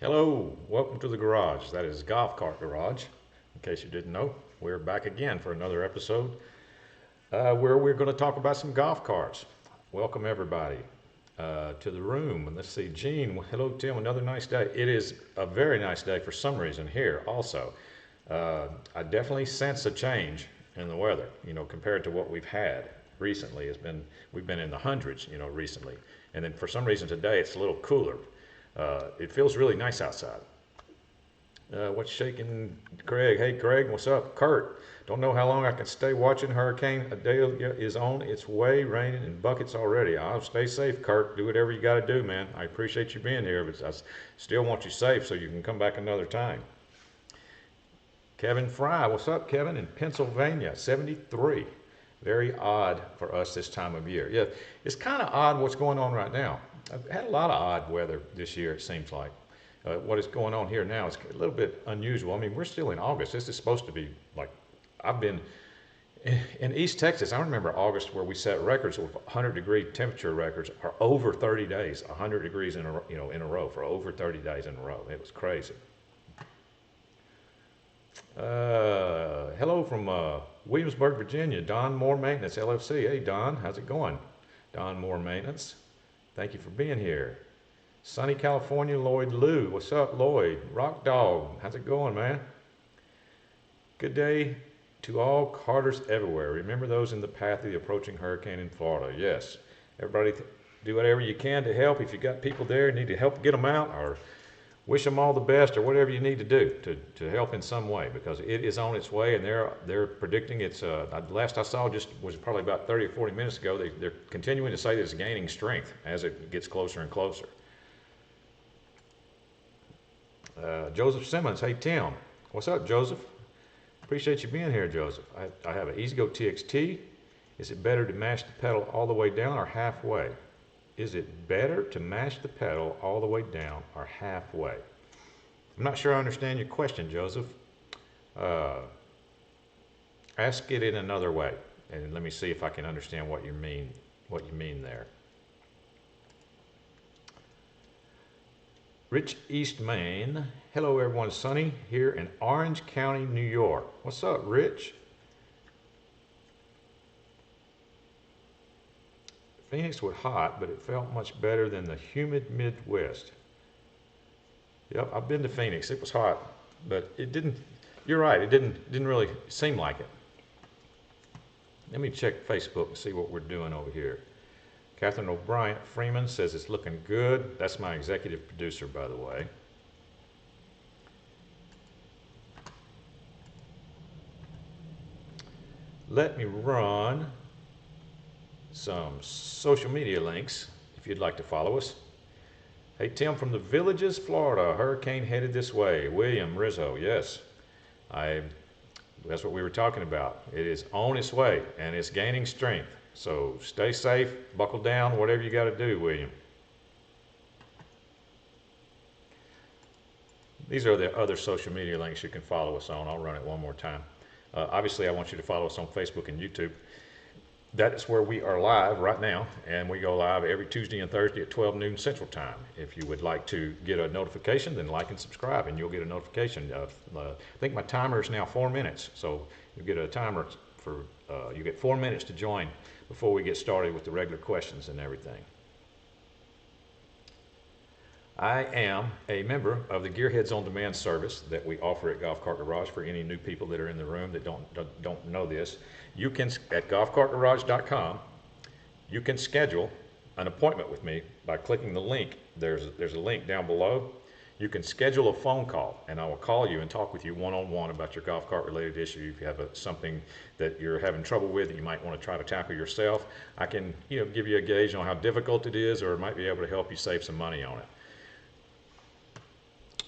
Hello, welcome to the garage. That is Golf Cart Garage. In case you didn't know, we're back again for another episode where we're going to talk about some golf carts. Welcome everybody to the room. And let's see, Gene. Hello, Tim. Another nice day. It is a very nice day for some reason here. Also, I definitely sense a change in the weather. Compared to what we've had recently. We've been in the hundreds. Recently, and then for some reason today it's a little cooler. It feels really nice outside. What's shaking, Craig? Hey, Craig, what's up? Kurt, don't know how long I can stay watching Hurricane Adalia is on its way, raining in buckets already. I'll stay safe, Kurt. Do whatever you got to do, man. I appreciate you being here, but I still want you safe so you can come back another time. Kevin Fry, what's up, Kevin? In Pennsylvania, 73. Very odd for us this time of year. Yeah, it's kind of odd what's going on right now. I've had a lot of odd weather this year, it seems like. What is going on here now is a little bit unusual. I mean, we're still in August. This is supposed to be like, I've been in East Texas. I remember August where we set records with 100-degree temperature records for over 30 days, 100 degrees in a row for over 30 days in a row. It was crazy. Hello from Williamsburg, Virginia. Don Moore Maintenance, LFC. Hey, Don, how's it going? Don Moore Maintenance. Thank you for being here. Sunny California, Lloyd Lou. What's up, Lloyd? Rock Dog. How's it going, man? Good day to all carters everywhere. Remember those in the path of the approaching hurricane in Florida. Yes. Everybody do whatever you can to help. If you got people there, you need to help get them out, or wish them all the best, or whatever you need to do to help in some way, because it is on its way, and they're predicting it's last I saw just was probably about 30 or 40 minutes ago. They're continuing to say that it's gaining strength as it gets closer and closer. Joseph Simmons, hey Tim, what's up, Joseph? Appreciate you being here, Joseph. I have an EZGO TXT. Is it better to mash the pedal all the way down or halfway? Is it better to mash the pedal all the way down or halfway? I'm not sure I understand your question, Joseph. Ask it in another way, and let me see if I can understand what you mean there. Rich East Maine. Hello, everyone. Sunny here in Orange County, New York. What's up, Rich? Phoenix was hot, but it felt much better than the humid Midwest. Yep, I've been to Phoenix. It was hot, but it didn't. You're right. It didn't really seem like it. Let me check Facebook and see what we're doing over here. Catherine O'Brien Freeman says it's looking good. That's my executive producer, by the way. Let me run some social media links if you'd like to follow us. Hey, Tim from the Villages, Florida. Hurricane headed this way. William Rizzo, yes. That's what we were talking about. It is on its way, and it's gaining strength. So stay safe, buckle down, whatever you got to do, William. These are the other social media links you can follow us on. I'll run it one more time. Obviously, I want you to follow us on Facebook and YouTube. That is where we are live right now, and we go live every Tuesday and Thursday at 12 noon Central Time. If you would like to get a notification, then like and subscribe, and you'll get a notification. I think my timer is now 4 minutes, so you get a timer for, you get 4 minutes to join before we get started with the regular questions and everything. I am a member of the Gearheads on Demand service that we offer at Golf Cart Garage for any new people that are in the room that don't know this. You can, at golfcartgarage.com, you can schedule an appointment with me by clicking the link. There's a link down below. You can schedule a phone call, and I will call you and talk with you one-on-one about your golf cart related issue. If you have something that you're having trouble with that you might want to try to tackle yourself, I can give you a gauge on how difficult it is, or might be able to help you save some money on it.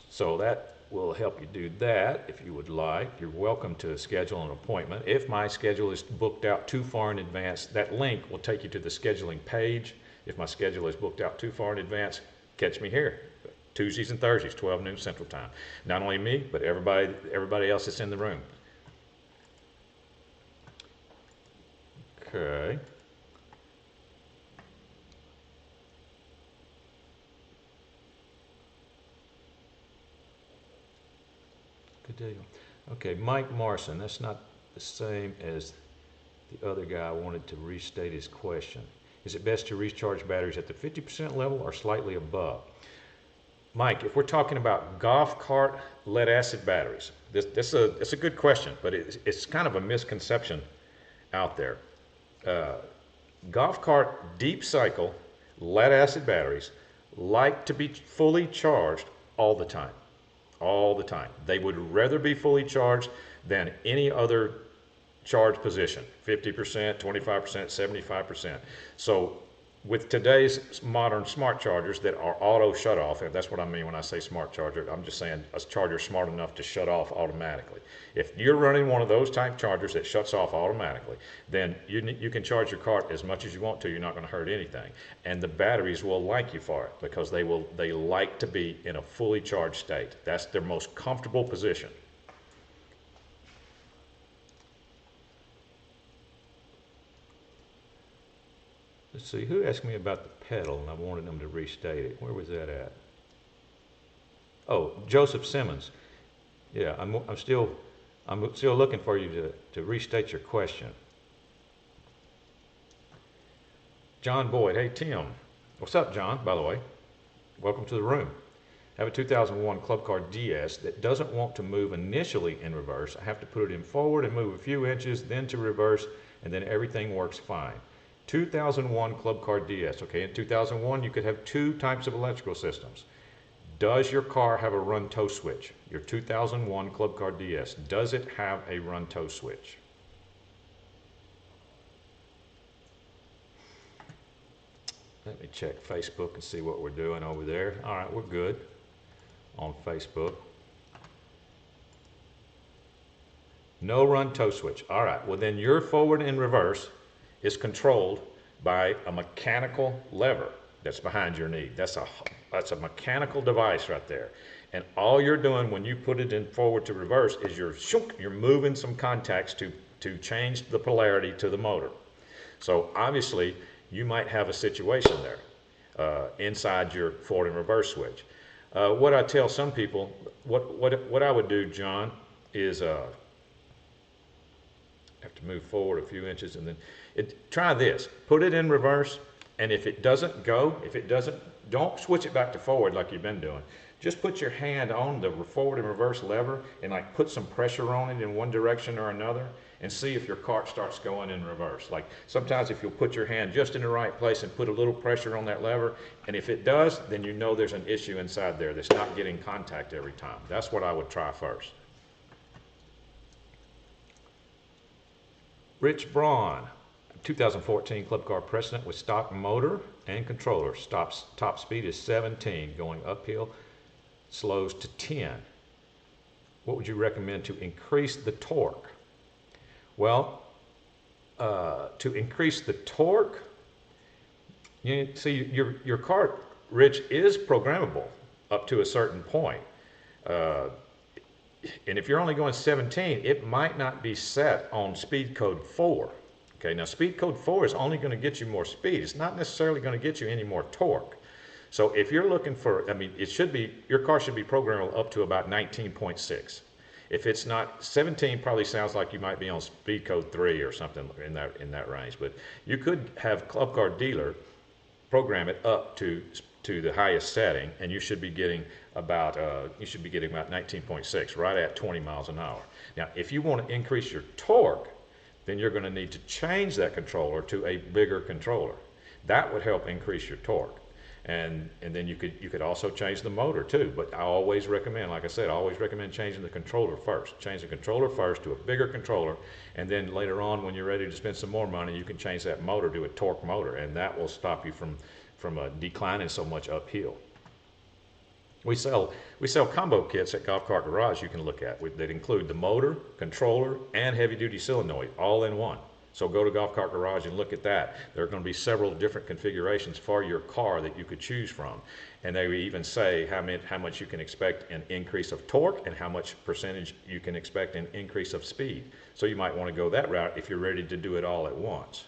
So that will help you do that if you would like. You're welcome to schedule an appointment. If my schedule is booked out too far in advance, that link will take you to the scheduling page. If my schedule is booked out too far in advance, catch me here. Tuesdays and Thursdays, 12 noon Central Time. Not only me, but everybody else that's in the room. Okay. Good deal. Okay, Mike Marson, that's not the same as the other guy. Wanted to restate his question. Is it best to recharge batteries at the 50% level or slightly above? Mike, if we're talking about golf cart lead acid batteries, it's a good question, but it's kind of a misconception out there. Golf cart deep cycle lead acid batteries like to be fully charged all the time. All the time. They would rather be fully charged than any other charge position, 50%, 25%, 75%. So with today's modern smart chargers that are auto shut off, and that's what I mean when I say smart charger, I'm just saying a charger smart enough to shut off automatically. If you're running one of those type chargers that shuts off automatically, then you can charge your cart as much as you want to. You're not going to hurt anything. And the batteries will like you for it because they like to be in a fully charged state. That's their most comfortable position. Let's see, who asked me about the pedal and I wanted them to restate it? Where was that at? Oh, Joseph Simmons. Yeah, I'm still looking for you to restate your question. John Boyd, hey Tim. What's up, John, by the way? Welcome to the room. I have a 2001 Club Car DS that doesn't want to move initially in reverse. I have to put it in forward and move a few inches, then to reverse, and then everything works fine. 2001 Club Car DS. Okay, in 2001 you could have two types of electrical systems. Does your car have a run tow switch? Your 2001 Club Car DS, does it have a run tow switch? Let me check Facebook and see what we're doing over there. All right, we're good on Facebook. No run tow switch. All right, well then your forward and reverse is controlled by a mechanical lever that's behind your knee. That's a mechanical device right there. And all you're doing when you put it in forward to reverse is you're moving some contacts to change the polarity to the motor. So obviously you might have a situation there inside your forward and reverse switch. What I tell some people, what I would do, John, is have to move forward a few inches and then try this. Put it in reverse, and if it doesn't go, don't switch it back to forward like you've been doing. Just put your hand on the forward and reverse lever and like put some pressure on it in one direction or another and see if your cart starts going in reverse. Like sometimes if you'll put your hand just in the right place and put a little pressure on that lever, and if it does, then you know there's an issue inside there that's not getting contact every time. That's what I would try first. Rich Braun, 2014 Club Car Precedent with stock motor and controller. Top speed is 17, going uphill, slows to 10. What would you recommend to increase the torque? Well, to increase the torque, you see your cart, Rich, is programmable up to a certain point. And if you're only going 17, it might not be set on speed code 4. Okay, now speed code 4 is only going to get you more speed. It's not necessarily going to get you any more torque. So if you're looking for, I mean, your car should be programmable up to about 19.6. If it's not, 17 probably sounds like you might be on speed code 3 or something in that range. But you could have Club Car dealer program it up to the highest setting, and you should be getting about 19.6, right at 20 miles an hour. Now, if you want to increase your torque, then you're going to need to change that controller to a bigger controller. That would help increase your torque. And then you could also change the motor too. But I always recommend, like I said, I always recommend changing the controller first. Change the controller first to a bigger controller, and then later on, when you're ready to spend some more money, you can change that motor to a torque motor, and that will stop you from declining so much uphill. We sell combo kits at Golf Cart Garage you can look at that include the motor, controller, and heavy-duty solenoid all in one. So go to Golf Cart Garage and look at that. There are going to be several different configurations for your car that you could choose from. And they even say how much you can expect an increase of torque and how much percentage you can expect an increase of speed. So you might want to go that route if you're ready to do it all at once.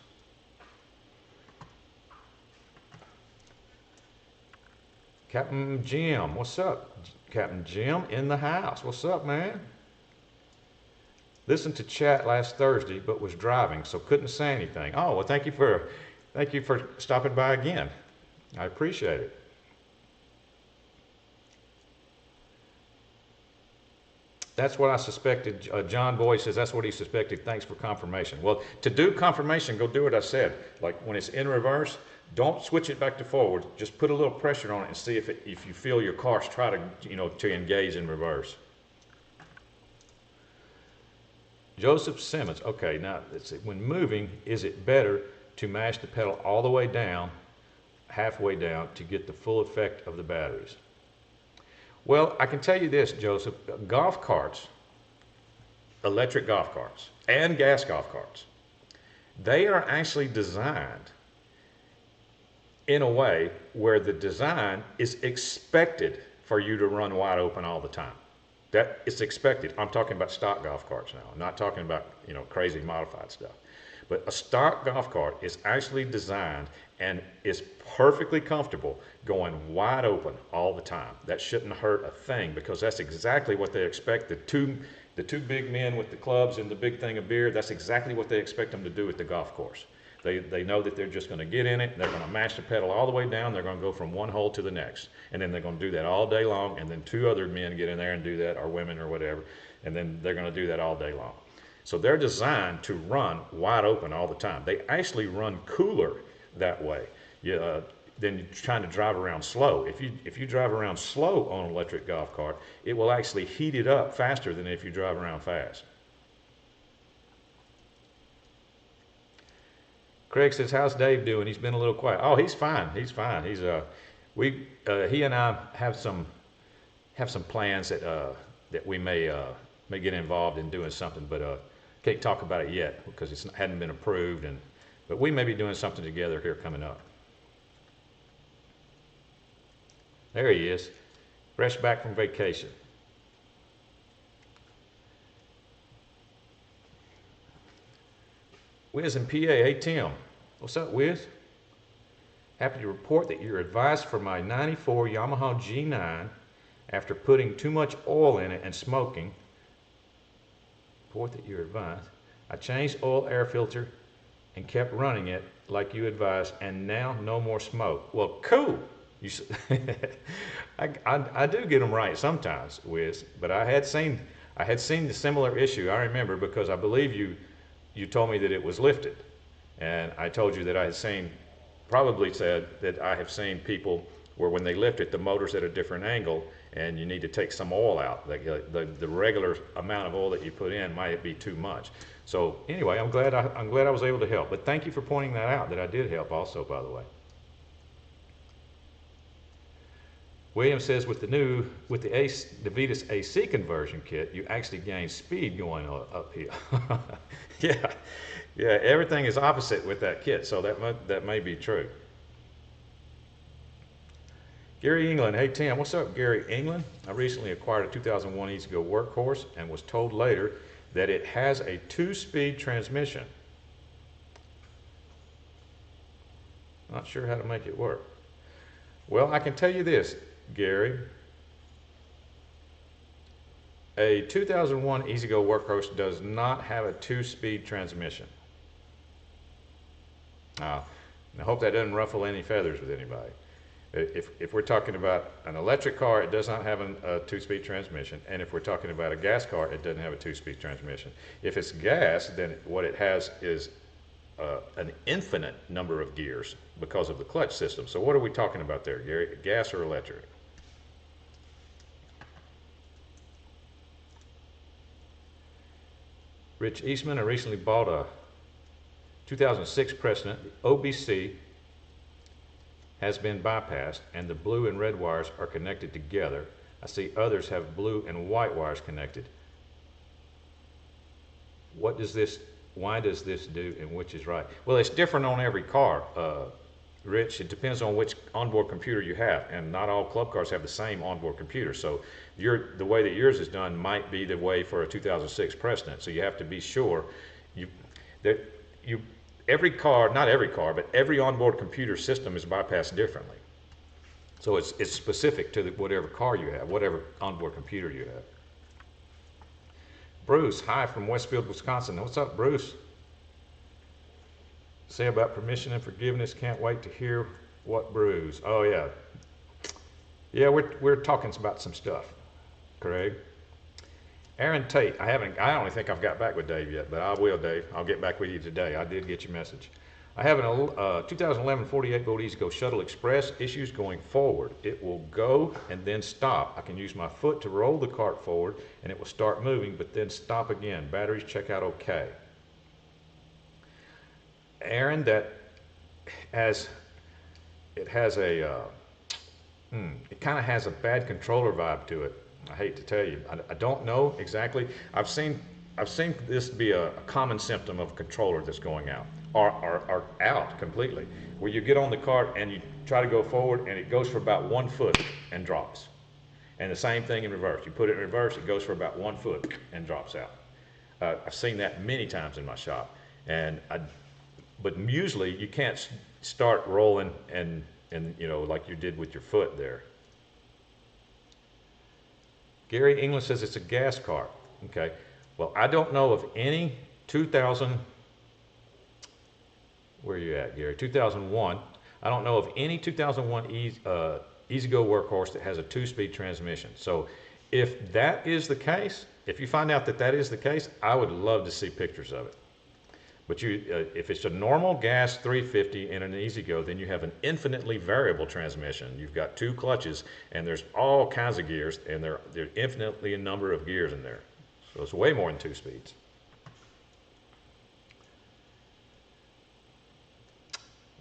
Captain Jim, what's up? Captain Jim in the house. What's up, man? Listened to chat last Thursday, but was driving, so couldn't say anything. Oh, well, thank you for stopping by again. I appreciate it. That's what I suspected. John Boyd says that's what he suspected. Thanks for confirmation. Well, to do confirmation, go do what I said. Like when it's in reverse, don't switch it back to forward. Just put a little pressure on it and see if you feel your car try to, to engage in reverse. Joseph Simmons. Okay, now let's see. When moving, is it better to mash the pedal all the way down, halfway down, to get the full effect of the batteries? Well, I can tell you this, Joseph, golf carts, electric golf carts, and gas golf carts, they are actually designed in a way where the design is expected for you to run wide open all the time. That it's expected. I'm talking about stock golf carts now. I'm not talking about, crazy modified stuff. But a stock golf cart is actually designed and is perfectly comfortable going wide open all the time. That shouldn't hurt a thing, because that's exactly what they expect. The two big men with the clubs and the big thing of beer, that's exactly what they expect them to do at the golf course. They know that they're just going to get in it, they're going to mash the pedal all the way down, they're going to go from one hole to the next, and then they're going to do that all day long, and then two other men get in there and do that, or women or whatever, and then they're going to do that all day long. So they're designed to run wide open all the time. They actually run cooler that way than trying to drive around slow. If you drive around slow on an electric golf cart, it will actually heat it up faster than if you drive around fast. Craig says, "How's Dave doing? He's been a little quiet." Oh, he's fine. He's fine. He's he and I have some plans that we may get involved in doing something, but can't talk about it yet because it hadn't been approved. But we may be doing something together here coming up. There he is, fresh back from vacation. Wiz in PA. Hey Tim, what's up, Wiz? Happy to report that you're advised for my 94 Yamaha G9 after putting too much oil in it and smoking. Report that you're advised. I changed oil air filter and kept running it like you advised, and now no more smoke. Well, cool. I do get them right sometimes, Wiz, but I had seen the similar issue. I remember, because I believe you told me that it was lifted, and I told you that I had probably said that I have seen people where when they lift it, the motor's at a different angle, and you need to take some oil out. Like the regular amount of oil that you put in might be too much. So anyway, I'm glad I was able to help. But thank you for pointing that out, that I did help also, by the way. William says, with the 𝗏𝘃𝗃 AC conversion kit, you actually gain speed going uphill. Yeah, everything is opposite with that kit, so that may be true. Gary England. Hey Tim, what's up, Gary England? I recently acquired a 2001 EZGO workhorse and was told later that it has a 2-speed transmission. Not sure how to make it work. Well, I can tell you this, Gary. A 2001 EZGO workhorse does not have a 2-speed transmission. I hope that doesn't ruffle any feathers with anybody. If we're talking about an electric car, it does not have a 2-speed transmission. And if we're talking about a gas car, it doesn't have a 2-speed transmission. If it's gas, then what it has is an infinite number of gears because of the clutch system. So what are we talking about there, Gary? Gas or electric? Rich Eastman, I recently bought a 2006 Precedent. The OBC has been bypassed and the blue and red wires are connected together. I see others have blue and white wires connected. Why does this do, and which is right? Well, it's different on every car, Rich. It depends on which onboard computer you have, and not all club cars have the same onboard computer. So the way that yours is done might be the way for a 2006 Precedent. So you have to be sure every car, not every car, but every onboard computer system is bypassed differently. So it's specific to whatever car you have, whatever onboard computer you have. Bruce, hi from Westfield, Wisconsin. What's up, Bruce? Say about permission and forgiveness. Can't wait to hear what brews. Oh yeah. Yeah, we're talking about some stuff, Craig. Aaron Tate, I don't think I've got back with Dave yet, but I will, Dave. I'll get back with you today. I did get your message. I have a 2011 48 volt EZGO Shuttle Express. Issues going forward. It will go and then stop. I can use my foot to roll the cart forward and it will start moving, but then stop again. Batteries check out okay. Aaron, it kind of has a bad controller vibe to it. I hate to tell you. I don't know exactly. I've seen this be a common symptom of a controller that's going out or out completely, where you get on the cart and you try to go forward and it goes for about 1 foot and drops. And the same thing in reverse. You put it in reverse, it goes for about 1 foot and drops out. I've seen that many times in my shop. But usually you can't start rolling and you know, like you did with your foot there. Gary England says it's a gas cart. Okay. Well, I don't know of any 2000, where are you at, Gary? 2001. I don't know of any 2001 EZGO workhorse that has a 2-speed transmission. So if that is the case, if you find out that that is the case, I would love to see pictures of it. But if it's a normal gas 350 in an EZGO, then you have an infinitely variable transmission. You've got 2 clutches, and there's all kinds of gears, and there's infinitely a number of gears in there. So it's way more than 2 speeds.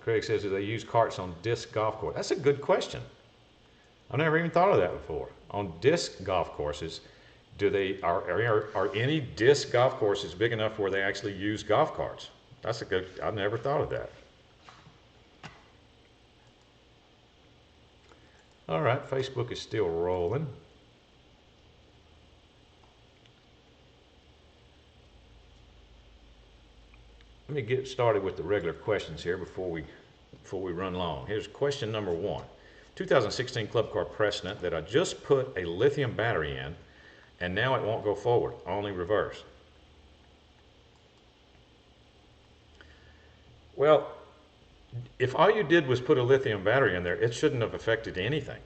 Craig says, do they use carts on disc golf course? That's a good question. I've never even thought of that before. On disc golf courses, are any disc golf courses big enough where they actually use golf carts? That's a good, I've never thought of that. All right, Facebook is still rolling. Let me get started with the regular questions here before we run long. Here's question number 1. 2016 Club Car Precedent that I just put a lithium battery in, and now it won't go forward, only reverse. Well, if all you did was put a lithium battery in there, it shouldn't have affected anything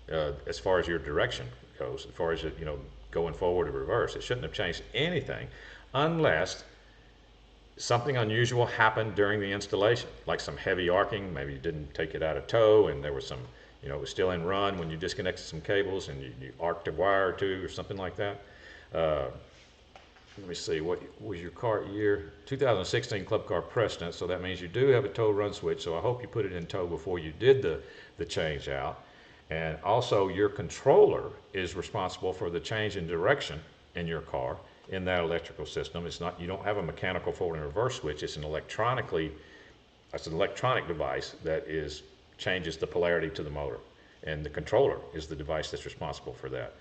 as far as your direction goes, as far as it, you know, going forward or reverse. It shouldn't have changed anything unless something unusual happened during the installation, like some heavy arcing. Maybe you didn't take it out of tow and there was some, you know, it was still in run when you disconnected some cables and you arced a wire or two or something like that. Let me see, what was your cart year? 2016 Club Car Precedent, so that means you do have a tow run switch, so I hope you put it in tow before you did the change out. And also your controller is responsible for the change in direction in your car in that electrical system. It's not, you don't have a mechanical forward and reverse switch, it's an electronic device that changes the polarity to the motor, and the controller is the device that's responsible for that.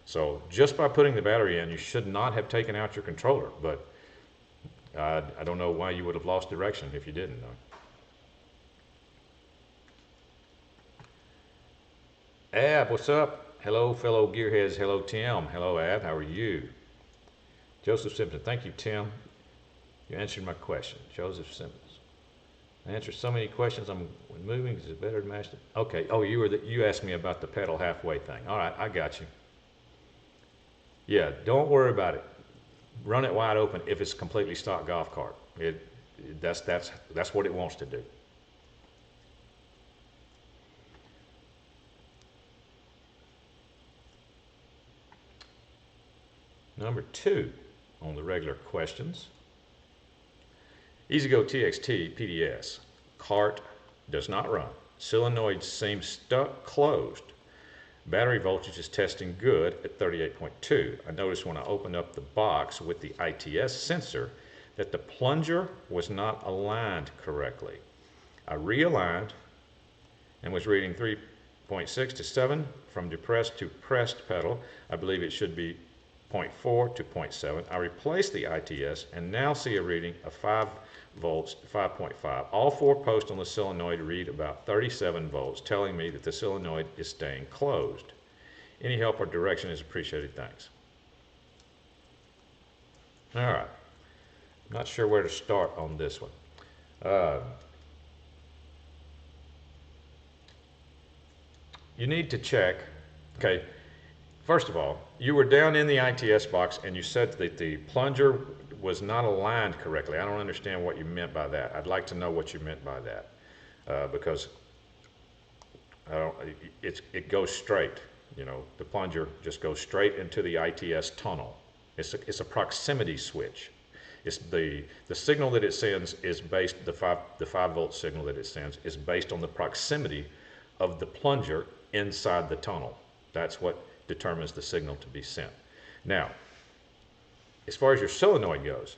So just by putting the battery in, you should not have taken out your controller, but I don't know why you would have lost direction if you didn't. Ab, what's up? Hello, fellow gearheads. Hello, Tim. Hello, Ab. How are you? Joseph Simpson. Thank you, Tim. You answered my question. Joseph Simpson. I answered so many questions. When moving, is it better to match the... Okay. Oh, you asked me about the pedal halfway thing. All right, I got you. Yeah, don't worry about it. Run it wide open if it's a completely stock golf cart. That's what it wants to do. Number 2 on the regular questions. EZGO TXT PDS. Cart does not run. Solenoid seems stuck closed. Battery voltage is testing good at 38.2. I noticed when I opened up the box with the ITS sensor that the plunger was not aligned correctly. I realigned and was reading 3.6 to 7 from depressed to pressed pedal. I believe it should be 0.4 to 0.7. I replaced the ITS and now see a reading of 5 volts, 5.5. All 4 posts on the solenoid read about 37 volts, telling me that the solenoid is staying closed. Any help or direction is appreciated. Thanks. All right. I'm not sure where to start on this one. You need to check, okay, first of all, you were down in the ITS box and you said that the plunger was not aligned correctly. I don't understand what you meant by that. I'd like to know what you meant by that, because it goes straight. You know, the plunger just goes straight into the ITS tunnel. It's a proximity switch. It's the signal that it sends is based, the 5 volt signal that it sends is based on the proximity of the plunger inside the tunnel. That's what determines the signal to be sent. Now, as far as your solenoid goes,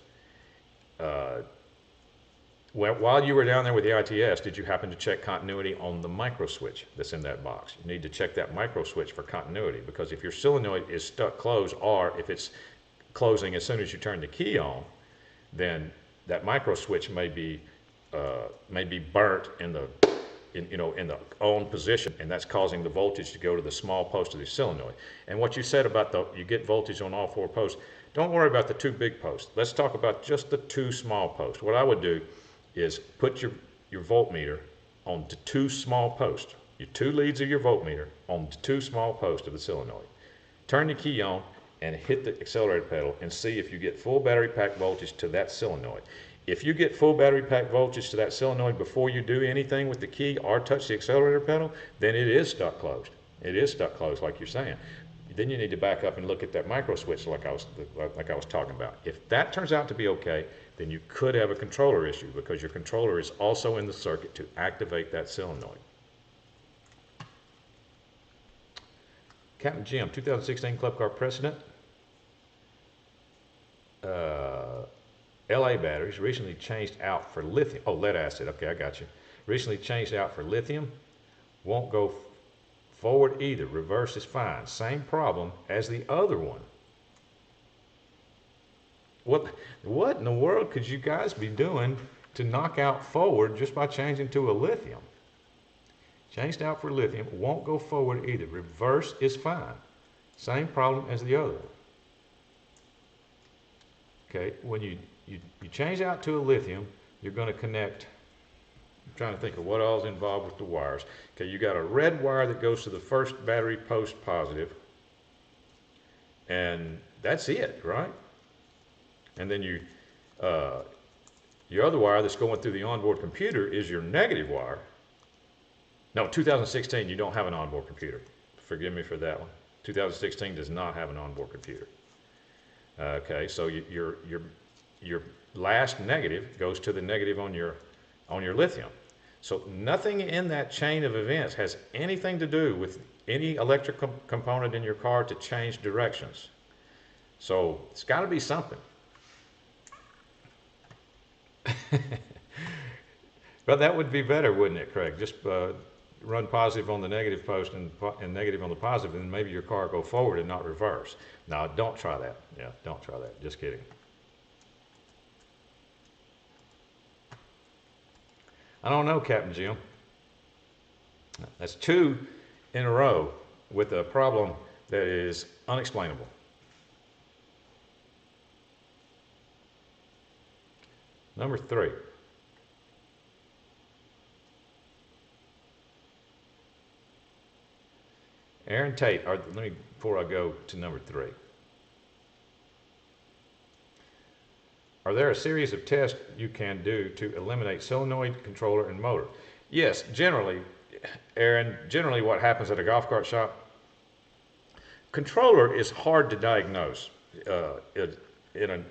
while you were down there with the ITS, did you happen to check continuity on the micro switch that's in that box? You need to check that micro switch for continuity, because if your solenoid is stuck closed, or if it's closing as soon as you turn the key on, then that micro switch may be burnt in the on position, and that's causing the voltage to go to the small post of the solenoid. And what you said about you get voltage on all 4 posts, don't worry about the 2 big posts. Let's talk about just the 2 small posts. What I would do is put your voltmeter on the 2 small posts, your 2 leads of your voltmeter on the 2 small posts of the solenoid. Turn the key on and hit the accelerator pedal and see if you get full battery pack voltage to that solenoid. If you get full battery pack voltage to that solenoid before you do anything with the key or touch the accelerator pedal, then it is stuck closed. It is stuck closed, like you're saying. Then you need to back up and look at that micro switch like I was talking about. If that turns out to be okay, then you could have a controller issue, because your controller is also in the circuit to activate that solenoid. Captain Jim, 2016 Club Car Precedent. LA batteries recently changed out for lithium. Oh, lead acid. Okay, I got you. Recently changed out for lithium. Won't go forward either. Reverse is fine. Same problem as the other one. What in the world could you guys be doing to knock out forward just by changing to a lithium? Changed out for lithium. Won't go forward either. Reverse is fine. Same problem as the other one. Okay, when you change out to a lithium, you're going to connect. I'm trying to think of what all is involved with the wires. Okay, you got a red wire that goes to the first battery post positive, and that's it, right? And then your other wire that's going through the onboard computer is your negative wire. No, 2016, you don't have an onboard computer. Forgive me for that one. 2016 does not have an onboard computer. Okay, so your last negative goes to the negative on your lithium. So nothing in that chain of events has anything to do with any electric component in your car to change directions. So it's got to be something. But that would be better, wouldn't it, Craig? Just run positive on the negative post and negative on the positive, and maybe your car go forward and not reverse. No, don't try that. Yeah, don't try that. Just kidding. I don't know, Captain Jim. That's 2 in a row with a problem that is unexplainable. Number 3. Aaron Tate, before I go to number 3. Are there a series of tests you can do to eliminate solenoid, controller, and motor? Yes, generally, Aaron, generally what happens at a golf cart shop, controller is hard to diagnose in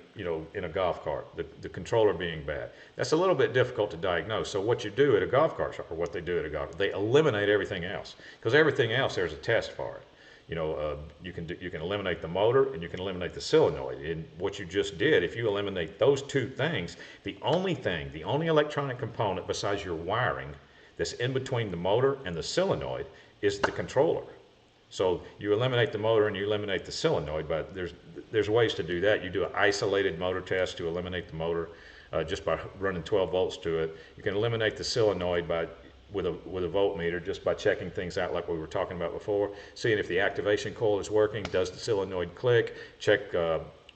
a golf cart, the controller being bad. That's a little bit difficult to diagnose. So what you do at a golf cart shop, or what they do at a golf, they eliminate everything else, because everything else there's a test for it. You can eliminate the motor and you can eliminate the solenoid. And what you just did, if you eliminate those 2 things, the only electronic component besides your wiring that's in between the motor and the solenoid is the controller. So you eliminate the motor and you eliminate the solenoid, but there's ways to do that. You do an isolated motor test to eliminate the motor just by running 12 volts to it. You can eliminate the solenoid with a voltmeter just by checking things out like we were talking about before, seeing if the activation coil is working, does the solenoid click, check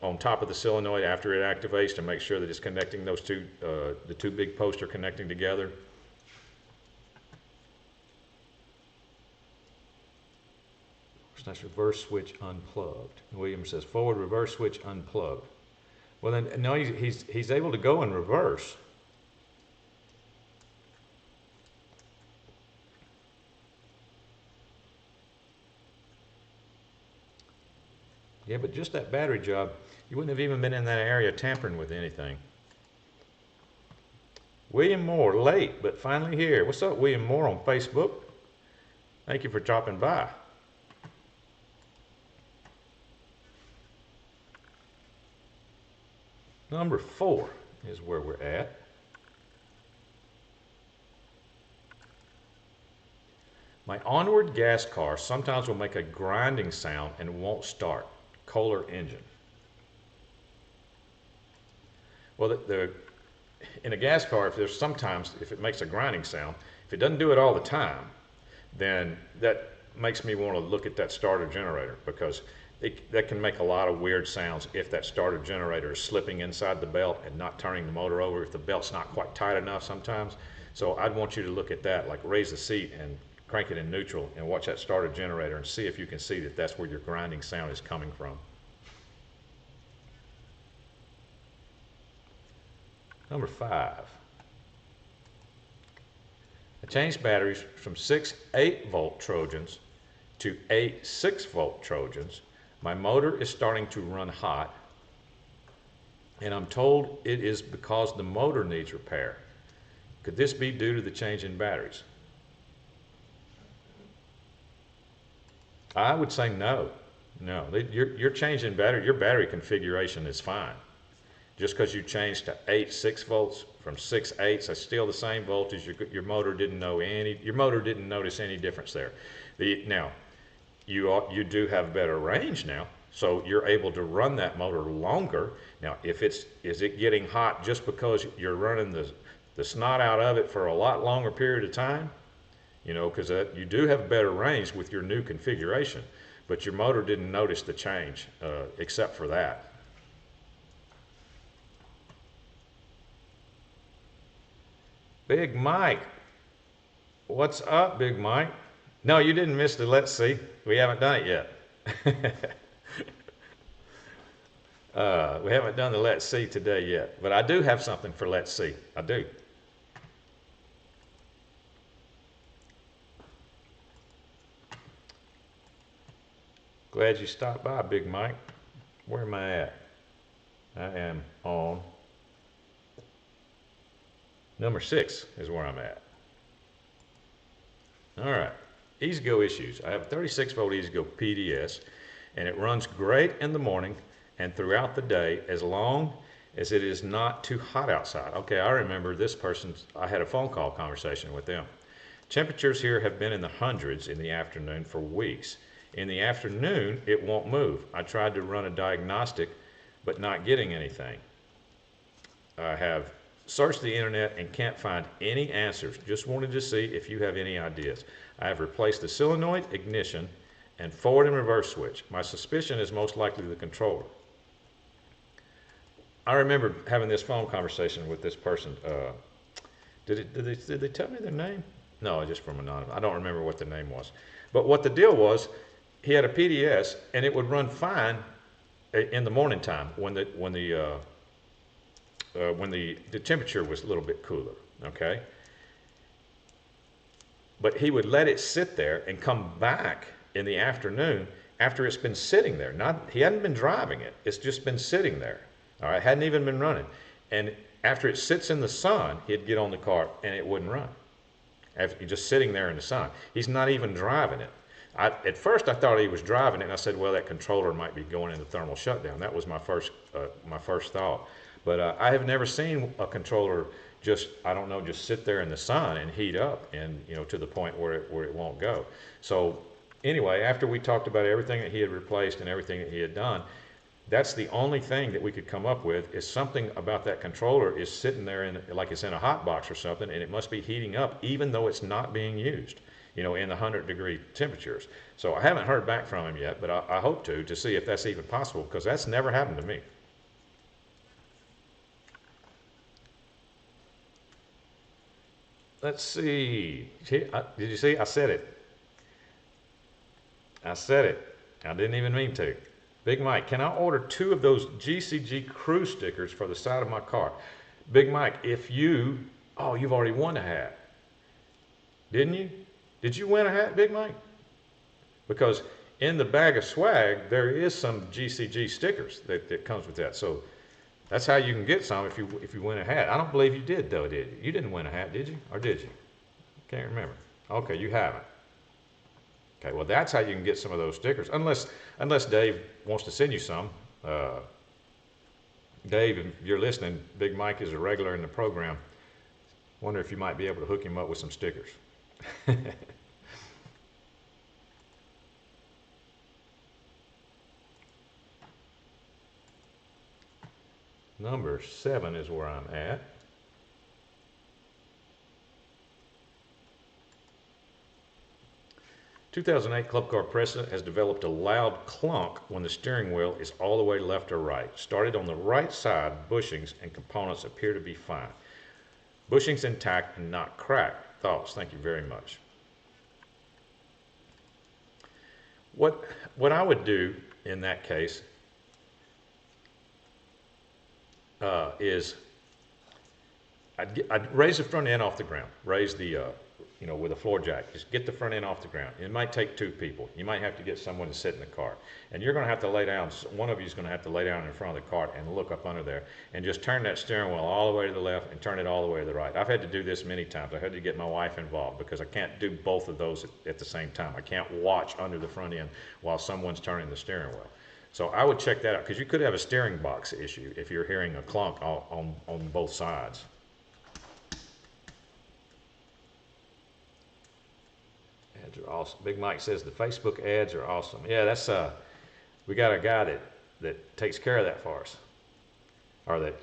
on top of the solenoid after it activates to make sure that it's connecting those two, the two big posts are connecting together. That's reverse switch unplugged. William says forward reverse switch unplugged. Well then, no, he's able to go in reverse. Yeah, but just that battery job, you wouldn't have even been in that area tampering with anything. William Moore, late, but finally here. What's up, William Moore on Facebook? Thank you for dropping by. Number 4 is where we're at. My onward gas car sometimes will make a grinding sound and won't start. KHOLER engine. Well, in a gas car, if it makes a grinding sound, if it doesn't do it all the time, then that makes me want to look at that starter generator, because that can make a lot of weird sounds if that starter generator is slipping inside the belt and not turning the motor over, if the belt's not quite tight enough sometimes. So I'd want you to look at that, like raise the seat and crank it in neutral and watch that starter generator and see if you can see that that's where your grinding sound is coming from. Number 5. I changed batteries from 6 8-volt Trojans to 8 6-volt Trojans. My motor is starting to run hot, and I'm told it is because the motor needs repair. Could this be due to the change in batteries? I would say no. No, your change in battery, your battery configuration is fine. Just because you changed to 8 6-volts from 6 8s, that's still the same voltage. Your motor didn't notice any difference there. Now, you do have better range now, so you're able to run that motor longer. Now, is it getting hot just because you're running the snot out of it for a lot longer period of time? You know, because you do have better range with your new configuration, but your motor didn't notice the change except for that. Big Mike, what's up, Big Mike? No, you didn't miss the Let's See. We haven't done it yet. We haven't done the Let's See today yet, but I do have something for Let's See. I do. Glad you stopped by, Big Mike. Where am I at? I am on number 6 is where I'm at. All right. EZGO issues. I have a 36 volt EZGO PDS, and it runs great in the morning and throughout the day as long as it is not too hot outside. Okay, I remember this person, I had a phone call conversation with them. Temperatures here have been in the hundreds in the afternoon for weeks. In the afternoon, it won't move. I tried to run a diagnostic, but not getting anything. I have searched the internet and can't find any answers. Just wanted to see if you have any ideas. I have replaced the solenoid, ignition, and forward and reverse switch. My suspicion is most likely the controller. I remember having this phone conversation with this person. Did they tell me their name? No, just from anonymous. I don't remember what the name was. But what the deal was, he had a PDS, and it would run fine in the morning time when the temperature was a little bit cooler. Okay. But he would let it sit there and come back in the afternoon after it's been sitting there. He hadn't been driving it. It's just been sitting there. All right, hadn't even been running. And after it sits in the sun, he'd get on the car and it wouldn't run. After just sitting there in the sun. He's not even driving it. At first I thought he was driving it, and I said, well, that controller might be going into thermal shutdown. That was my first thought. But I have never seen a controller just sit there in the sun and heat up, and to the point where it won't go. So anyway, after we talked about everything that he had replaced and everything that he had done, that's the only thing that we could come up with, is something about that controller is sitting there like it's in a hot box or something, and it must be heating up even though it's not being used. you know, in the 100-degree temperatures. So I haven't heard back from him yet, but I hope to see if that's even possible, because that's never happened to me. Let's see. Did you see? I said it. I said it. I didn't even mean to. Big Mike, can I order 2 of those GCG crew stickers for the side of my car? Big Mike, if you, oh, you've already won a hat. Didn't you? Did you win a hat, Big Mike? Because in the bag of swag, there is some GCG stickers that comes with that. So that's how you can get some if you win a hat. I don't believe you did, though, did you? You didn't win a hat, did you? Or did you? Can't remember. Okay, you haven't. Okay, well, that's how you can get some of those stickers, unless Dave wants to send you some. Dave, if you're listening, Big Mike is a regular in the program. Wonder if you might be able to hook him up with some stickers. Number 7 is where I'm at. '2008 Club Car Precedent has developed a loud clunk when the steering wheel is all the way left or right. Started on the right side, bushings and components appear to be fine. Bushings intact and not cracked. Thoughts? Thank you very much. What I would do in that case is I'd raise the front end off the ground, raise the you know, with a floor jack. Just get the front end off the ground. It might take 2 people. You might have to get someone to sit in the car. And you're going to have to lay down, one of you is going to have to lay down in front of the cart and look up under there and just turn that steering wheel all the way to the left and turn it all the way to the right. I've had to do this many times. I had to get my wife involved because I can't do both of those at the same time. I can't watch under the front end while someone's turning the steering wheel. So I would check that out, because you could have a steering box issue if you're hearing a clunk on both sides. Ads are awesome. Big Mike says the Facebook ads are awesome. Yeah, that's we got a guy that takes care of that for us. Or that,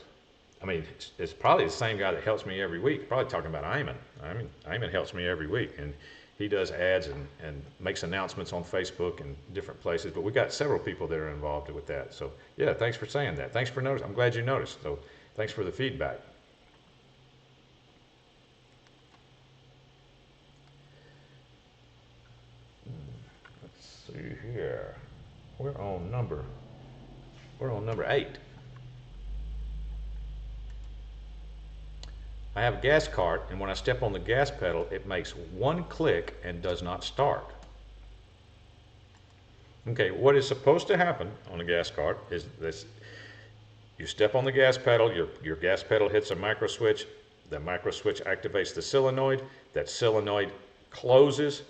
I mean, it's probably the same guy that helps me every week. Probably talking about �𝗂𝘁𝗏. �𝗂𝘁𝗏 helps me every week, and he does ads and makes announcements on Facebook and different places. But we got several people that are involved with that. So yeah, thanks for saying that. Thanks for noticing. I'm glad you noticed. So thanks for the feedback. See here, we're on number 8. I have a gas cart, and when I step on the gas pedal, it makes 1 click and does not start. Okay, what is supposed to happen on a gas cart is this: you step on the gas pedal, your gas pedal hits a micro switch, the micro switch activates the solenoid, that solenoid closes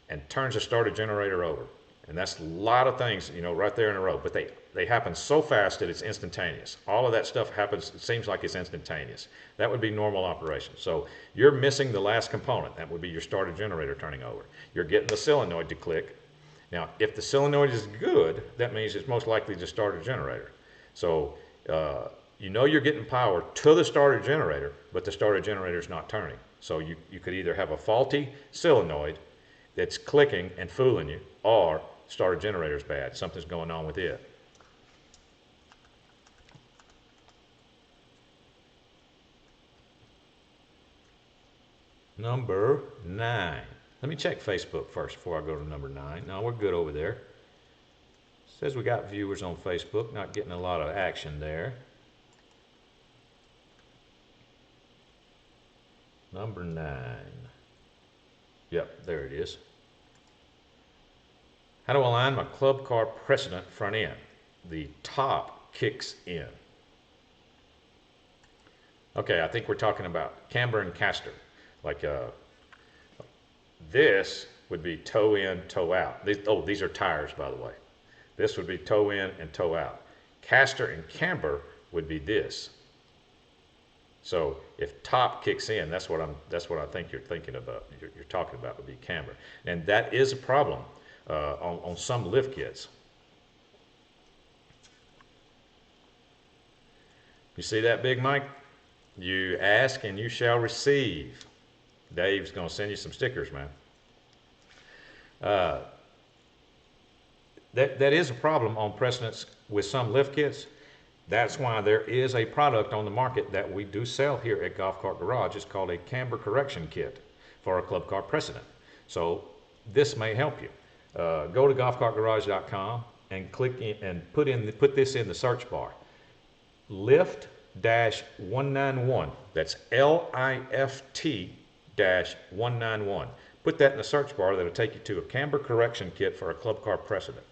and turns the starter generator over. And that's a lot of things, you know, right there in a row. But they happen so fast that it's instantaneous. All of that stuff happens, it seems like it's instantaneous. That would be normal operation. So you're missing the last component. That would be your starter generator turning over. You're getting the solenoid to click. Now, if the solenoid is good, that means it's most likely the starter generator. So you know you're getting power to the starter generator, but the starter generator is not turning. So you could either have a faulty solenoid that's clicking and fooling you, or starter generator's bad. Something's going on with it. Number 9. Let me check Facebook first before I go to number 9. No, we're good over there. Says we got viewers on Facebook, not getting a lot of action there. Number 9. Yep, there it is. How to align my Club Car Precedent front end. The top kicks in. Okay, I think we're talking about camber and caster. Like this would be toe in, toe out. These are tires, by the way. This would be toe in and toe out. Caster and camber would be this. So if top kicks in, that's what I think you're thinking about. You're talking about would be camber, and that is a problem on some lift kits. You see that, Big Mike? You ask and you shall receive. Dave's going to send you some stickers, man. That is a problem on Precedents with some lift kits. That's why there is a product on the market that we do sell here at Golf Cart Garage. It's called a Camber correction kit for a Club Car Precedent. So this may help you. Go to golfcartgarage.com and click in and put this in the search bar. Lift-191. That's LIFT-191. Put that in the search bar. That'll take you to a Camber correction kit for a Club Car Precedent.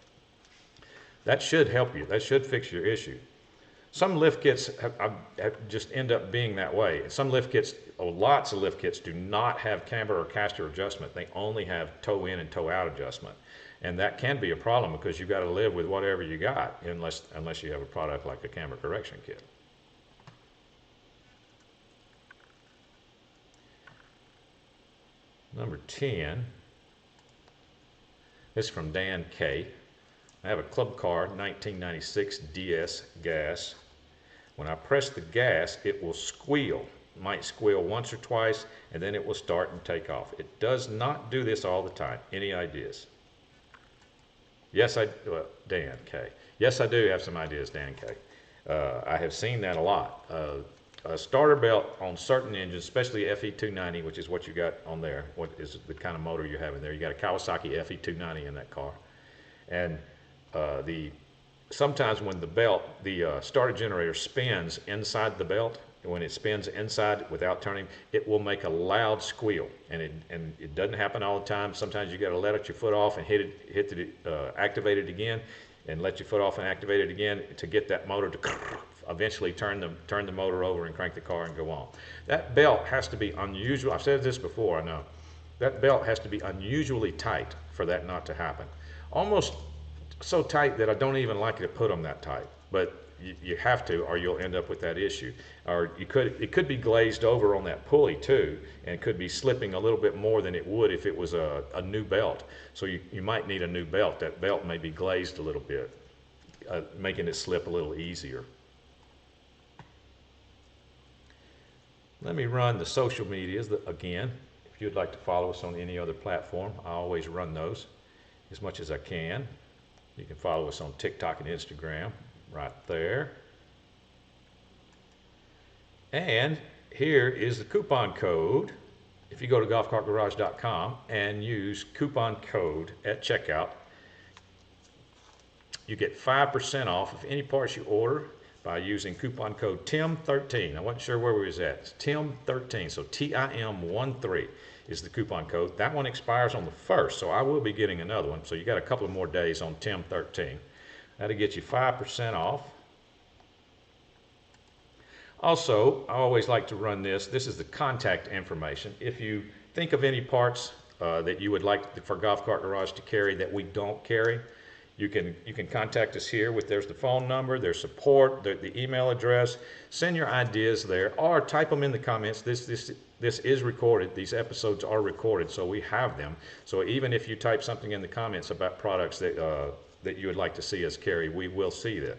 That should help you. That should fix your issue. Some lift kits have just end up being that way. Some lift kits, lots of lift kits, do not have camber or caster adjustment. They only have toe in and toe out adjustment. And that can be a problem because you've got to live with whatever you got unless you have a product like a camber correction kit. Number 10, this is from Dan K. I have a Club Car 1996 DS gas. When I press the gas, it will squeal. It might squeal once or twice, and then it will start and take off. It does not do this all the time. Any ideas? Yes, Dan K. Yes, I do have some ideas, Dan K. I have seen that a lot. A starter belt on certain engines, especially FE290, which is what you got on there, what is the kind of motor you have in there. You got a Kawasaki FE290 in that car. And sometimes when the starter generator spins inside the belt, when it spins inside without turning, it will make a loud squeal. And it doesn't happen all the time. Sometimes you got to let your foot off and activate it again, and let your foot off and activate it again to get that motor to eventually turn the motor over and crank the car and go on. That belt has to be unusual. I've said this before, I know. That belt has to be unusually tight for that not to happen. Almost so tight that I don't even like to put them that tight. But you have to, or you'll end up with that issue. Or it could be glazed over on that pulley too, and could be slipping a little bit more than it would if it was a new belt. So you might need a new belt. That belt may be glazed a little bit, making it slip a little easier. Let me run the social medias again. If you'd like to follow us on any other platform, I always run those as much as I can. You can follow us on TikTok and Instagram right there. And here is the coupon code. If you go to golfcartgarage.com and use coupon code at checkout, you get 5% off of any parts you order by using coupon code TIM13. I wasn't sure where we was at. It's TIM13, so TIM13 is the coupon code. That one expires on the 1st, so I will be getting another one. So you got a couple of more days on TIM13. That'll get you 5% off. Also, I always like to run this. This is the contact information. If you think of any parts that you would like for Golf Cart Garage to carry that we don't carry, you can contact us here. There's the phone number, there's support, the email address. Send your ideas there, or type them in the comments. This is recorded. These episodes are recorded, so we have them. So even if you type something in the comments about products that you would like to see us carry, we will see that.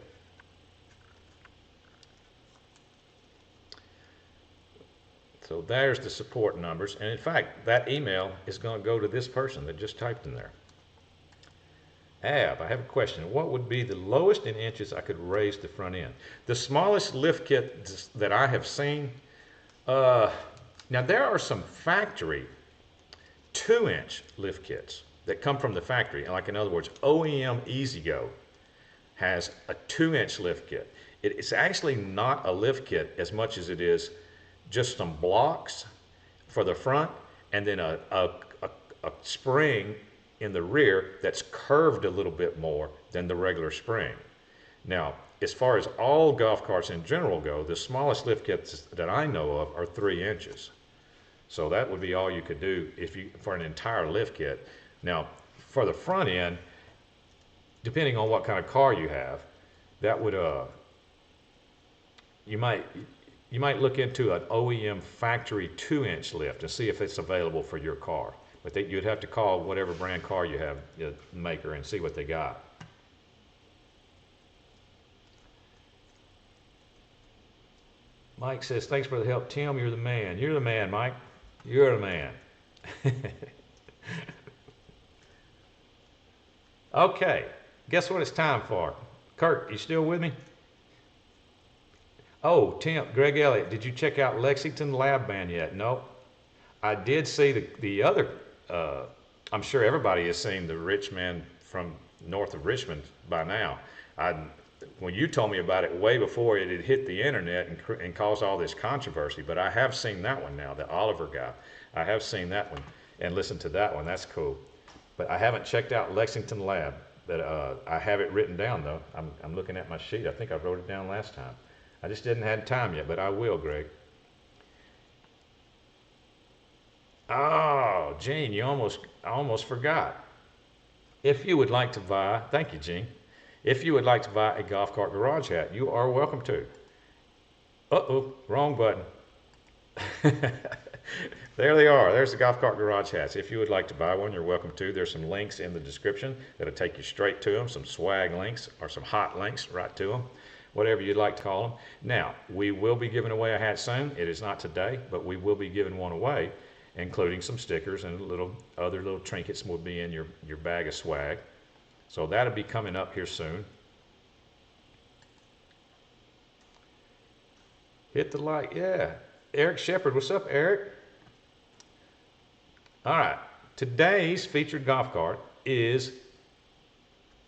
So there's the support numbers, and in fact, that email is going to go to this person that just typed in there. I have a question. What would be the lowest in inches I could raise the front end? The smallest lift kit that I have seen, now there are some factory 2-inch lift kits that come from the factory. Like in other words, OEM EZGO has a 2-inch lift kit. It's actually not a lift kit as much as it is just some blocks for the front and then a spring in the rear that's curved a little bit more than the regular spring. Now, as far as all golf carts in general go, the smallest lift kits that I know of are 3 inches. So that would be all you could do for an entire lift kit. Now, for the front end, depending on what kind of car you have, that would you might look into an OEM factory 2-inch lift and see if it's available for your car. But you'd have to call whatever brand car you have, the maker, and see what they got. Mike says, thanks for the help, Tim. You're the man. You're the man, Mike. You're the man. Okay, guess what it's time for? Kurt, you still with me? Oh, Tim, Greg Elliott, did you check out Lexington Lab Band yet? No. I did see the other, I'm sure everybody has seen the Rich Man from north of Richmond by now. When you told me about it way before it had hit the internet and caused all this controversy, but I have seen that one now, the Oliver guy. I have seen that one and listened to that one. That's cool. But I haven't checked out Lexington Lab. But I have it written down though. I'm looking at my sheet. I think I wrote it down last time. I just didn't have time yet, but I will, Greg. Oh, Gene, I almost forgot. If you would like to buy, thank you, Gene. If you would like to buy a golf cart garage hat, you are welcome to. Uh-oh, wrong button. There they are. There's the golf cart garage hats. If you would like to buy one, you're welcome to. There's some links in the description that'll take you straight to them, some swag links or some hot links right to them, whatever you'd like to call them. Now, we will be giving away a hat soon. It is not today, but we will be giving one away, including some stickers and other little trinkets will be in your bag of swag. So that'll be coming up here soon. Hit the like, yeah. Eric Shepard, what's up, Eric? All right, today's featured golf cart is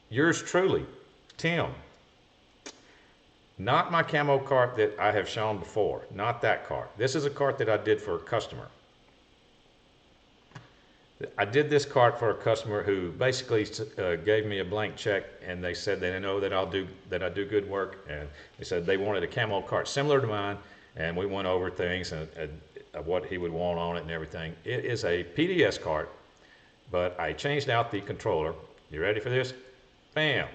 yours truly, Tim. Not my camo cart that I have shown before, not that cart. This is a cart that I did for a customer. I did this cart for a customer who basically gave me a blank check, and they said they know that I do good work, and they said they wanted a camo cart similar to mine, and we went over things and what he would want on it and everything. It is a PDS cart, but I changed out the controller. You ready for this? Bam!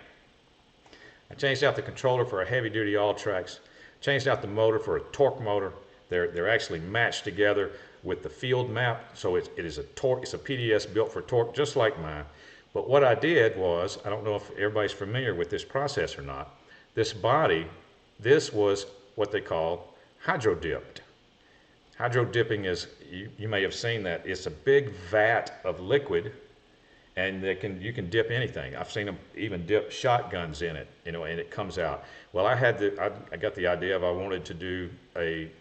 I changed out the controller for a heavy-duty all-tracks. Changed out the motor for a torque motor. They're actually matched together with the field map, so it is a torque. It's a PDS built for torque, just like mine. But what I did was, I don't know if everybody's familiar with this process or not. This body, this was what they call hydro dipped. Hydro dipping is, you may have seen that, it's a big vat of liquid, and you can dip anything. I've seen them even dip shotguns in it, and it comes out. Well, I got the idea of I wanted to do a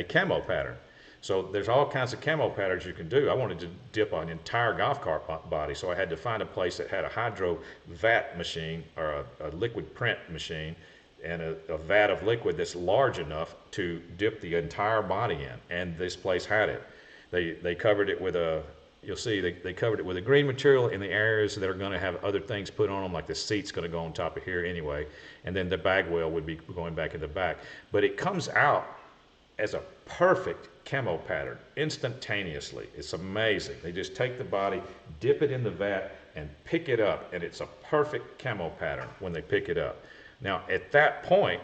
camo pattern. So there's all kinds of camo patterns you can do. I wanted to dip an entire golf cart body, so I had to find a place that had a hydro vat machine or a liquid print machine, and a vat of liquid that's large enough to dip the entire body in, and this place had it. They covered it with you'll see they covered it with a green material in the areas that are going to have other things put on them, like the seat's going to go on top of here anyway, and then the bag wheel would be going back in the back. But it comes out as a perfect camo pattern instantaneously. It's amazing. They just take the body, dip it in the vat, and pick it up, and it's a perfect camo pattern when they pick it up. Now, at that point,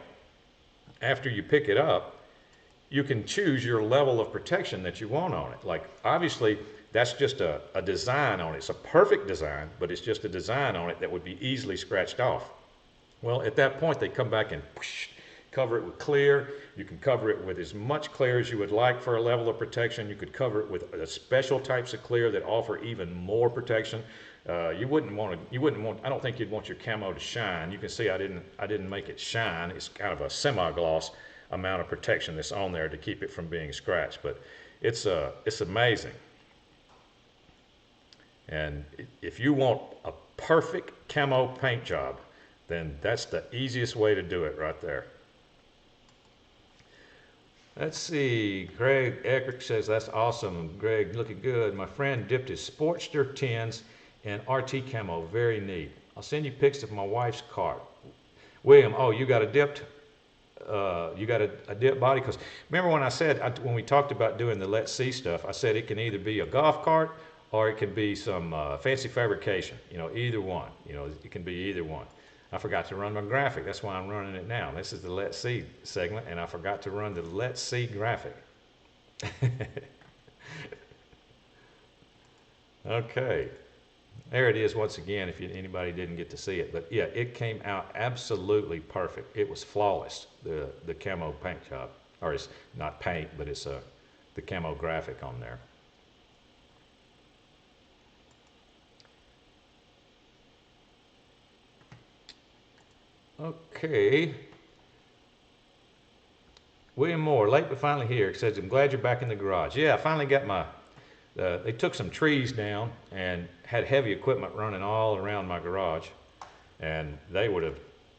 after you pick it up, you can choose your level of protection that you want on it. Like, obviously, that's just a design on it. It's a perfect design, but it's just a design on it that would be easily scratched off. Well, at that point, they come back and whoosh, cover it with clear. You can cover it with as much clear as you would like for a level of protection. You could cover it with special types of clear that offer even more protection. I don't think you'd want your camo to shine. You can see I didn't make it shine. It's kind of a semi-gloss amount of protection that's on there to keep it from being scratched, but it's amazing. And if you want a perfect camo paint job, then that's the easiest way to do it right there. Let's see, Greg Eckert says, that's awesome. Greg, looking good. My friend dipped his Sportster 10s in RT camo, very neat. I'll send you pics of my wife's cart. William, oh, you got a dipped, you got a dipped body? Because remember when I said, when we talked about doing the 𝗏𝗏𝗃𝗲 stuff, I said it can either be a golf cart or it can be some fancy fabrication, either one. It can be either one. I forgot to run my graphic. That's why I'm running it now. This is the 𝗏𝗏𝗃𝗲 segment, and I forgot to run the 𝗏𝗏𝗃𝗲 graphic. Okay. There it is once again, if anybody didn't get to see it. But yeah, it came out absolutely perfect. It was flawless, the camo paint job. Or it's not paint, but it's the camo graphic on there. Okay. William Moore, late but finally here, says, I'm glad you're back in the garage. Yeah, I finally got my, they took some trees down and had heavy equipment running all around my garage. And they would have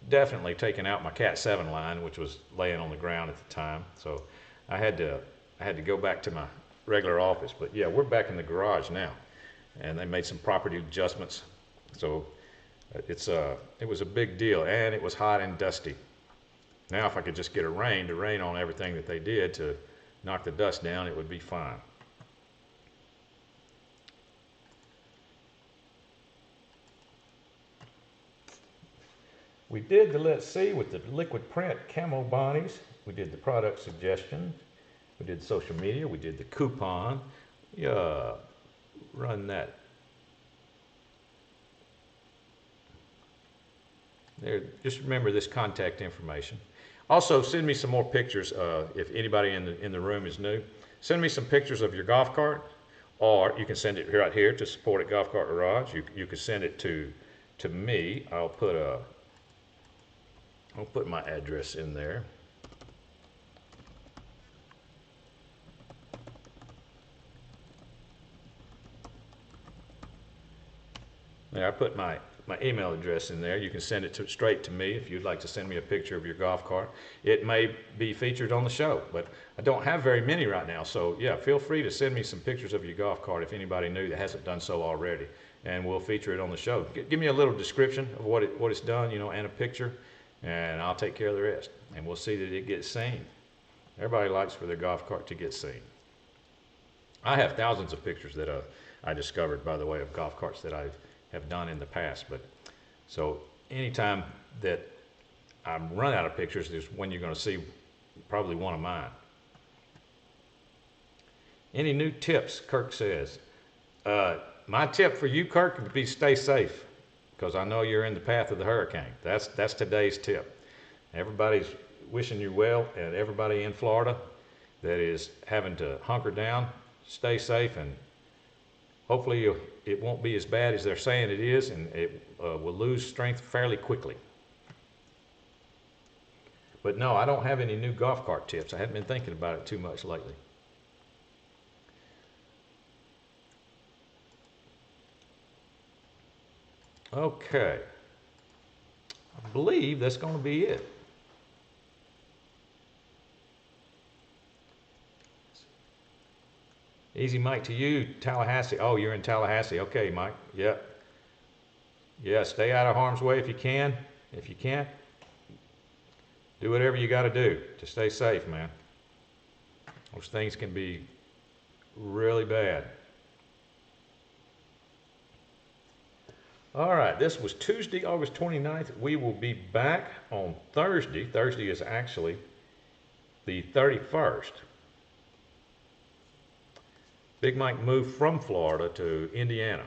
definitely taken out my Cat 7 line, which was laying on the ground at the time. So I had to go back to my regular office. But yeah, we're back in the garage now. And they made some property adjustments. So it was a big deal, and it was hot and dusty. Now if I could just get a rain to rain on everything that they did to knock the dust down, it would be fine. We did the Let's See with the liquid print camo bonnies. We did the product suggestions. We did social media. We did the coupon. Yeah, run that. There, just remember this contact information. Also, send me some more pictures. If anybody in the room is new, send me some pictures of your golf cart, or you can send it right here to support at Golf Cart Garage. You can send it to me. I'll put my address in there. There, I put my email address in there. You can send it straight to me if you'd like to send me a picture of your golf cart. It may be featured on the show, but I don't have very many right now. So yeah, feel free to send me some pictures of your golf cart if anybody new that hasn't done so already, and we'll feature it on the show. Give me a little description of what it's done, you know, and a picture, and I'll take care of the rest. And we'll see that it gets seen. Everybody likes for their golf cart to get seen. I have thousands of pictures that I discovered, by the way, of golf carts that I have done in the past. But so anytime that I run out of pictures is when you're going to see probably one of mine. Any new tips? Kirk says. My tip for you, Kirk, would be stay safe, because I know you're in the path of the hurricane. That's today's tip. Everybody's wishing you well, and everybody in Florida that is having to hunker down, stay safe, and hopefully it won't be as bad as they're saying it is, and it will lose strength fairly quickly. But no, I don't have any new golf cart tips. I haven't been thinking about it too much lately. Okay. I believe that's going to be it. Easy Mike to you, Tallahassee. Oh, you're in Tallahassee. Okay, Mike. Yep. Yeah, stay out of harm's way if you can. If you can't, do whatever you got to do to stay safe, man. Those things can be really bad. All right, this was Tuesday, August 29th. We will be back on Thursday. Thursday is actually the 31st. Big Mike moved from Florida to Indiana.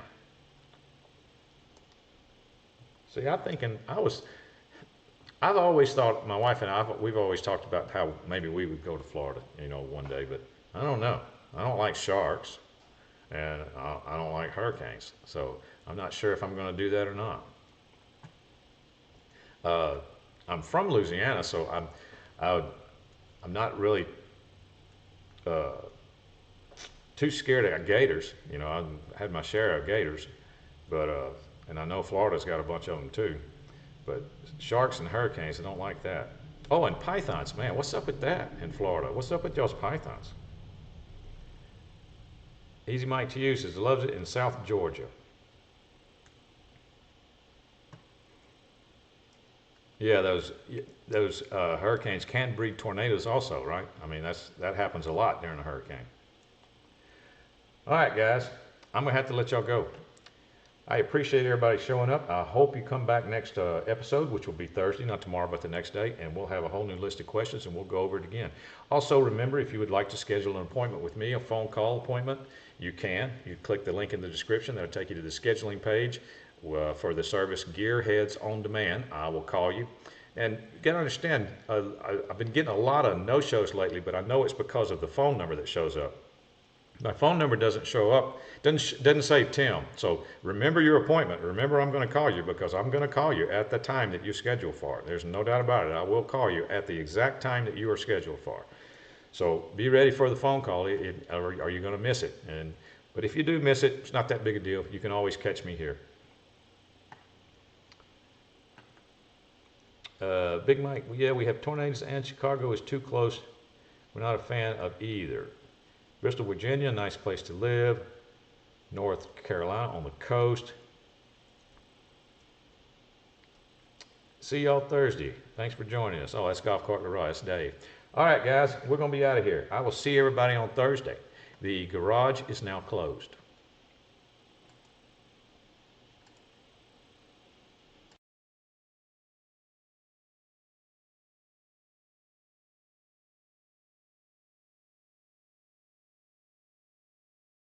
See, I've always thought, my wife and I, we've always talked about how maybe we would go to Florida, you know, one day, but I don't know. I don't like sharks, and I don't like hurricanes, so I'm not sure if I'm going to do that or not. I'm from Louisiana, so I'm not really too scared of gators. You know, I've had my share of gators, but and I know Florida's got a bunch of them too. But sharks and hurricanes, I don't like that. Oh, and pythons, man, what's up with that in Florida? What's up with y'all's pythons? Easy Mike to you says loves it in South Georgia. Yeah, those hurricanes can breed tornadoes also, right? I mean, that happens a lot during a hurricane. All right, guys, I'm gonna have to let y'all go. I appreciate everybody showing up. I hope you come back next episode, which will be Thursday, not tomorrow, but the next day, and we'll have a whole new list of questions and we'll go over it again. Also, remember, if you would like to schedule an appointment with me, a phone call appointment, you can. You click the link in the description. That'll take you to the scheduling page for the service Gearheads on Demand. I will call you. And you gotta understand, I've been getting a lot of no-shows lately, but I know it's because of the phone number that shows up. My phone number doesn't show up, doesn't say Tim. So remember your appointment. Remember I'm going to call you because I'm going to call you at the time that you scheduled for. There's no doubt about it. I will call you at the exact time that you are scheduled for. So be ready for the phone call. Are you going to miss it? But if you do miss it, it's not that big a deal. You can always catch me here. Big Mike, yeah, we have tornadoes and Chicago is too close. We're not a fan of either. Bristol, Virginia, nice place to live. North Carolina on the coast. See y'all Thursday. Thanks for joining us. Oh, that's Golf Cart Garage. That's Dave. All right, guys, we're going to be out of here. I will see everybody on Thursday. The garage is now closed.